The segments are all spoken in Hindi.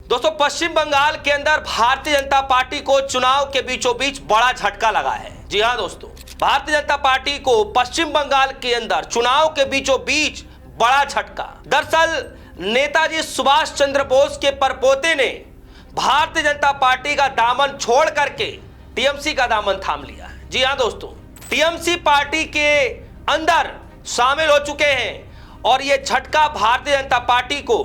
दोस्तों, पश्चिम बंगाल के अंदर भारतीय जनता पार्टी को चुनाव के बीचों बीच बड़ा झटका लगा है। जी हां दोस्तों, भारतीय जनता पार्टी को पश्चिम बंगाल के अंदर चुनाव के बीचों बीच बड़ा झटका। दरअसल नेताजी सुभाष चंद्र बोस के परपोते ने भारतीय जनता पार्टी का दामन छोड़ करके टीएमसी का दामन थाम लिया है। जी हां दोस्तों, टीएमसी पार्टी के अंदर शामिल हो चुके हैं और यह झटका भारतीय जनता पार्टी को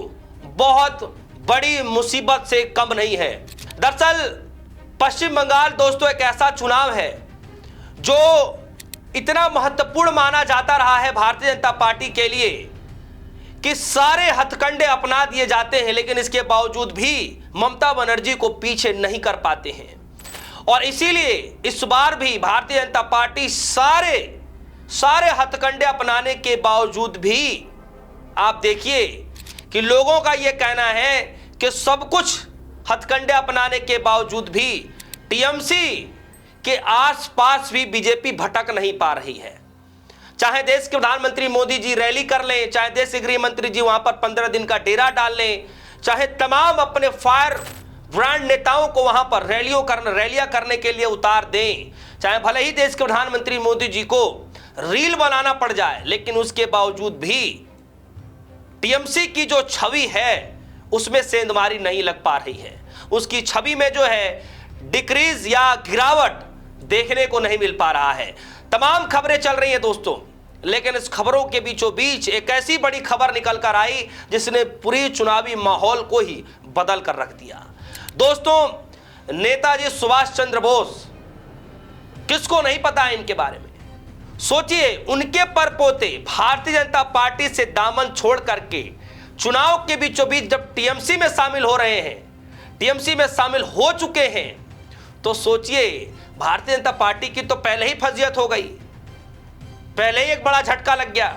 बहुत बड़ी मुसीबत से कम नहीं है। दरअसल पश्चिम बंगाल दोस्तों एक ऐसा चुनाव है जो इतना महत्वपूर्ण माना जाता रहा है भारतीय जनता पार्टी के लिए कि सारे हथकंडे अपना दिए जाते हैं, लेकिन इसके बावजूद भी ममता बनर्जी को पीछे नहीं कर पाते हैं। और इसीलिए इस बार भी भारतीय जनता पार्टी सारे हथकंडे अपनाने के बावजूद भी आप देखिए कि लोगों का यह कहना है कि सब कुछ हथकंडे अपनाने के बावजूद भी टीएमसी के आसपास भी बीजेपी भटक नहीं पा रही है। चाहे देश के प्रधानमंत्री मोदी जी रैली कर लें, चाहे देश के गृह मंत्री जी वहां पर 15 दिन का डेरा डाल लें, चाहे तमाम अपने फायर ब्रांड नेताओं को वहां पर रैलियां करने के लिए उतार दें, चाहे भले ही देश के प्रधानमंत्री मोदी जी को रील बनाना पड़ जाए, लेकिन उसके बावजूद भी टीएमसी की जो छवि है उसमें सेंधमारी नहीं लग पा रही है। उसकी छवि में जो है डिक्रीज या गिरावट देखने को नहीं मिल पा रहा है। तमाम खबरें चल रही हैं दोस्तों, लेकिन इस खबरों के बीचों बीच एक ऐसी बड़ी खबर निकल कर आई जिसने पूरी चुनावी माहौल को ही बदल कर रख दिया। दोस्तों, नेताजी सुभाष चंद्र बोस, किसको नहीं पता है इनके बारे में। सोचिए, उनके परपोते भारतीय जनता पार्टी से दामन छोड़ करके चुनाव के बीचों बीच जब टीएमसी में शामिल हो रहे हैं, टीएमसी में शामिल हो चुके हैं, तो सोचिए भारतीय जनता पार्टी की तो पहले ही फजीयत हो गई, पहले ही एक बड़ा झटका लग गया।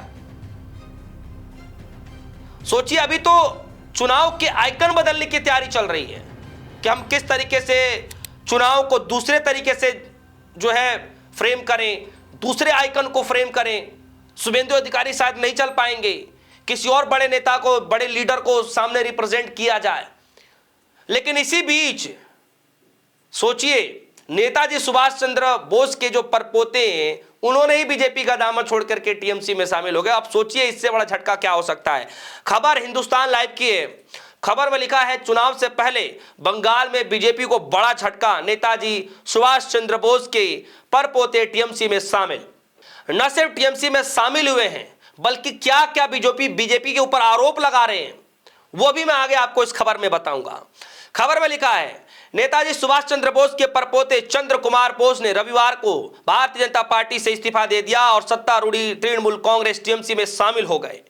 सोचिए, अभी तो चुनाव के आइकन बदलने की तैयारी चल रही है कि हम किस तरीके से चुनाव को दूसरे तरीके से जो है फ्रेम करें, दूसरे आइकन को फ्रेम करें। शुभेंदु अधिकारी शायद नहीं चल पाएंगे, किसी और बड़े नेता को, बड़े लीडर को सामने रिप्रेजेंट किया जाए। लेकिन इसी बीच सोचिए, नेताजी सुभाष चंद्र बोस के जो परपोते हैं उन्होंने ही बीजेपी का दामन छोड़ करके टीएमसी में शामिल हो गए। अब सोचिए इससे बड़ा झटका क्या हो सकता है। खबर हिंदुस्तान लाइव की है। खबर में लिखा है, चुनाव से पहले बंगाल में बीजेपी को बड़ा झटका, नेताजी सुभाष चंद्र बोस के परपोते टीएमसी में शामिल। न सिर्फ टीएमसी में शामिल हुए हैं, बल्कि क्या क्या बीजेपी के ऊपर आरोप लगा रहे हैं वो भी मैं आगे आपको इस खबर में बताऊंगा। खबर में लिखा है, नेताजी सुभाष चंद्र बोस के परपोते चंद्र कुमार बोस ने रविवार को भारतीय जनता पार्टी से इस्तीफा दे दिया और सत्तारूढ़ी तृणमूल कांग्रेस टीएमसी में शामिल हो गए।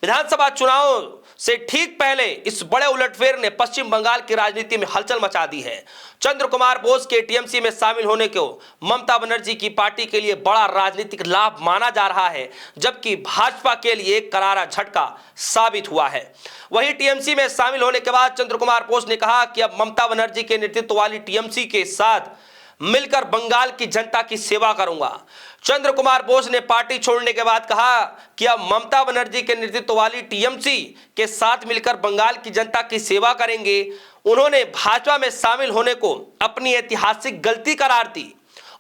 विधानसभा चुनाव से ठीक पहले इस बड़े उलटफेर ने पश्चिम बंगाल की राजनीति में हलचल मचा दी है। चंद्र कुमार बोस के टीएमसी में शामिल होने को ममता बनर्जी की पार्टी के लिए बड़ा राजनीतिक लाभ माना जा रहा है, जबकि भाजपा के लिए एक करारा झटका साबित हुआ है। वहीं टीएमसी में शामिल होने के बाद चंद्र कुमार बोस ने कहा कि अब ममता बनर्जी के नेतृत्व वाली टीएमसी के साथ मिलकर बंगाल की जनता की सेवा करूंगा। चंद्र कुमार बोस ने पार्टी छोड़ने के बाद कहा कि अब ममता बनर्जी के नेतृत्व वाली टीएमसी के साथ मिलकर बंगाल की जनता की सेवा करेंगे। उन्होंने भाजपा में शामिल होने को अपनी ऐतिहासिक गलती करार दी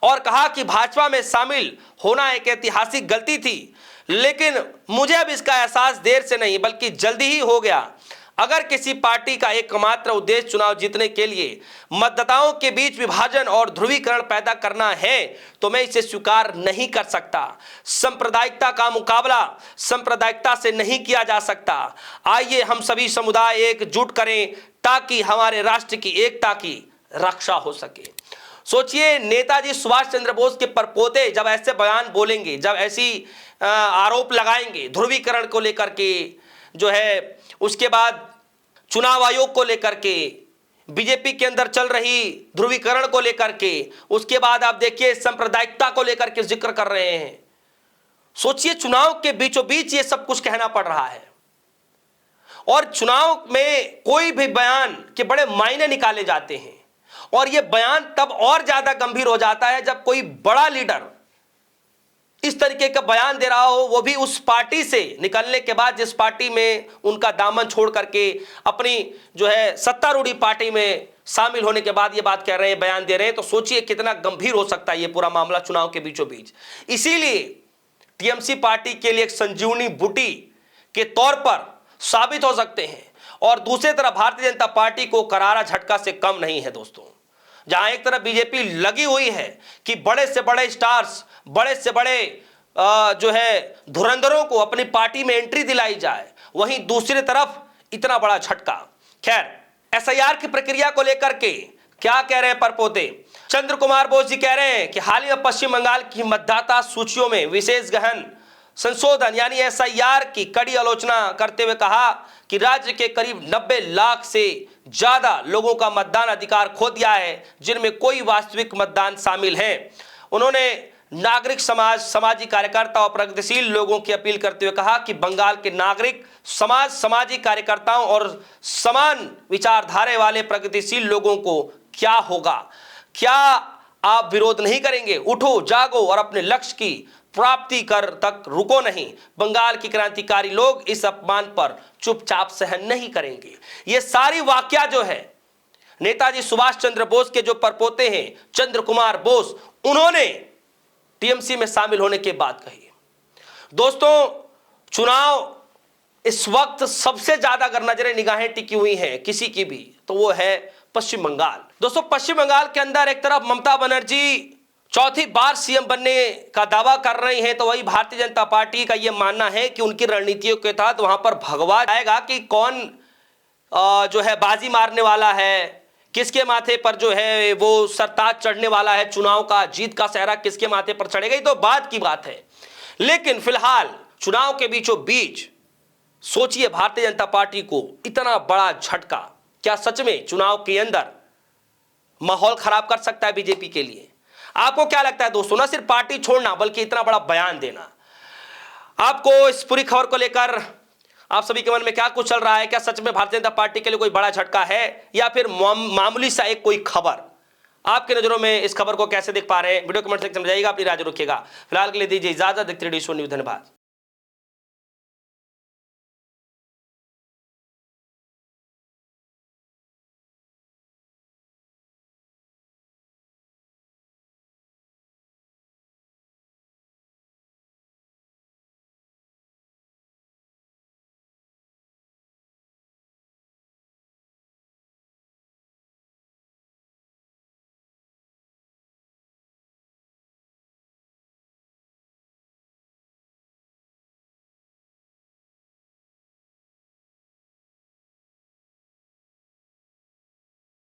और कहा कि भाजपा में शामिल होना एक ऐतिहासिक गलती थी, लेकिन मुझे अब इसका एहसास देर से नहीं बल्कि जल्दी ही हो गया। अगर किसी पार्टी का एकमात्र उद्देश्य चुनाव जीतने के लिए मतदाताओं के बीच विभाजन और ध्रुवीकरण पैदा करना है तो मैं इसे स्वीकार नहीं कर सकता। सांप्रदायिकता का मुकाबला सांप्रदायिकता से नहीं किया जा सकता। आइए हम सभी समुदाय एकजुट करें ताकि हमारे राष्ट्र की एकता की रक्षा हो सके। सोचिए, नेताजी सुभाष चंद्र बोस के परपोते जब ऐसे बयान बोलेंगे, जब ऐसी आरोप लगाएंगे ध्रुवीकरण को लेकर के, जो है उसके बाद चुनाव आयोग को लेकर के, बीजेपी के अंदर चल रही ध्रुवीकरण को लेकर के, उसके बाद आप देखिए सांप्रदायिकता को लेकर के जिक्र कर रहे हैं। सोचिए, चुनाव के बीचों बीच ये सब कुछ कहना पड़ रहा है और चुनाव में कोई भी बयान के बड़े मायने निकाले जाते हैं और ये बयान तब और ज्यादा गंभीर हो जाता है जब कोई बड़ा लीडर इस तरीके का बयान दे रहा हो, वो भी उस पार्टी से निकलने के बाद जिस पार्टी में उनका दामन छोड़ करके अपनी जो है सत्तारूढ़ी पार्टी में शामिल होने के बाद ये बात कह रहे हैं, बयान दे रहे हैं, तो सोचिए कितना गंभीर हो सकता है ये पूरा मामला चुनाव के बीचों बीच। इसीलिए टीएमसी पार्टी के लिए एक संजीवनी बूटी के तौर पर साबित हो सकते हैं, और दूसरी तरफ भारतीय जनता पार्टी को करारा झटका से कम नहीं है दोस्तों। जहां एक तरफ बीजेपी लगी हुई है कि बड़े से बड़े स्टार्स, बड़े से बड़े जो है धुरंधरों को अपनी पार्टी में एंट्री दिलाई जाए, वहीं दूसरी तरफ इतना बड़ा झटका। खैर, एसआईआर की प्रक्रिया को लेकर के क्या कह रहे हैं परपोते? चंद्र कुमार बोस जी कह रहे हैं कि हाल ही में पश्चिम बंगाल की मतदाता सूचियों में विशेष गहन संशोधन यानी एसआईआर की कड़ी आलोचना करते हुए कहा कि राज्य के करीब 90 लाख से ज्यादा लोगों का मतदान अधिकार खो दिया है, जिनमें कोई वास्तविक मतदान शामिल है। उन्होंने नागरिक समाज, सामाजिक कार्यकर्ता और प्रगतिशील लोगों की अपील करते हुए कहा कि बंगाल के नागरिक समाज, सामाजिक कार्यकर्ताओं और समान विचारधारा वाले प्रगतिशील लोगों को क्या होगा? क्या आप विरोध नहीं करेंगे? उठो, जागो और अपने लक्ष्य की प्राप्ति कर तक रुको नहीं। बंगाल की क्रांतिकारी लोग इस अपमान पर चुपचाप सहन नहीं करेंगे। ये सारी वाकया जो है नेताजी सुभाष चंद्र बोस के जो परपोते हैं चंद्र कुमार बोस, उन्होंने टीएमसी में शामिल होने के बाद कही। दोस्तों, चुनाव इस वक्त सबसे ज्यादा अगर नजरें निगाहें टिकी हुई हैं किसी की भी, तो वो है पश्चिम बंगाल। दोस्तों, पश्चिम बंगाल के अंदर एक तरफ ममता बनर्जी चौथी बार सीएम बनने का दावा कर रही हैं, तो वही भारतीय जनता पार्टी का यह मानना है कि उनकी रणनीतियों के तहत वहां पर भगवा जाएगा कि कौन जो है बाजी मारने वाला है, किसके माथे पर जो है वो सरताज चढ़ने वाला है, चुनाव का जीत का सहरा किसके माथे पर चढ़ेगा, तो बाद की बात है। लेकिन फिलहाल चुनाव के बीचों बीच सोचिए भारतीय जनता पार्टी को इतना बड़ा झटका, क्या सच में चुनाव के अंदर माहौल खराब कर सकता है बीजेपी के लिए? आपको क्या लगता है दोस्तों? ना सिर्फ पार्टी छोड़ना बल्कि इतना बड़ा बयान देना। आपको इस पूरी खबर को लेकर आप सभी के मन में क्या कुछ चल रहा है? क्या सच में भारतीय जनता पार्टी के लिए कोई बड़ा झटका है या फिर मामूली सा एक कोई खबर? आपके नजरों में इस खबर को कैसे देख पा रहे हैं? वीडियो कमेंट सेक्शन में जाइएगा, अपनी राय रखिएगा। फिलहाल के लिए दीजिए इजाजत। देखते रहिए न्यूज़। धन्यवाद।